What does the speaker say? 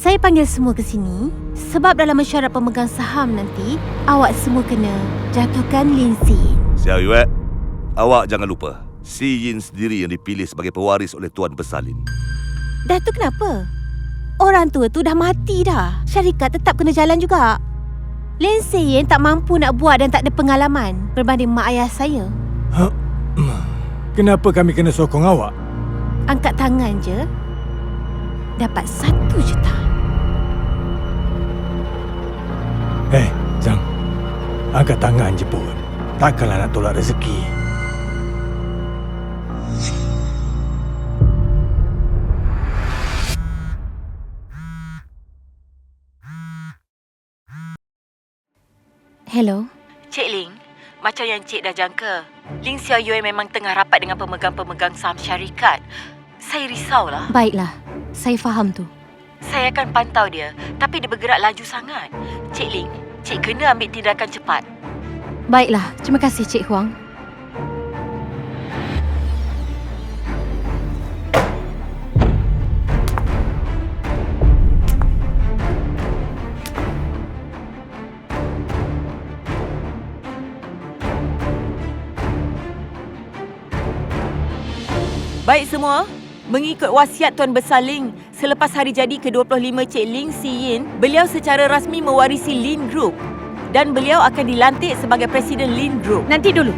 Saya panggil semua ke sini sebab dalam mesyuarat pemegang saham nanti, awak semua kena jatuhkan Lin Si Yin. Xiao Yue, awak jangan lupa, Si Yin sendiri yang dipilih sebagai pewaris oleh Tuan Bersalin. Dah tu kenapa? Orang tua tu dah mati dah. Syarikat tetap kena jalan juga. Lin Si Yin tak mampu nak buat dan tak ada pengalaman berbanding mak ayah saya. Kenapa kami kena sokong awak? Angkat tangan je, dapat 1 juta. Zhang, angkat tangan je pun. Takkanlah nak tolak rezeki. Hello? Cik Ling, macam yang Cik dah jangka, Ling Xiao Yue memang tengah rapat dengan pemegang-pemegang saham syarikat. Saya risaulah. Baiklah, saya faham tu. Saya akan pantau dia, tapi dia bergerak laju sangat. Cik Ling, Cik kena ambil tindakan cepat. Baiklah, terima kasih Cik Huang. Baik semua, mengikut wasiat Tuan Bersaling, selepas hari jadi ke-25 Cik Ling Si Yin, beliau secara rasmi mewarisi Lin Group dan beliau akan dilantik sebagai Presiden Lin Group. Nanti dulu.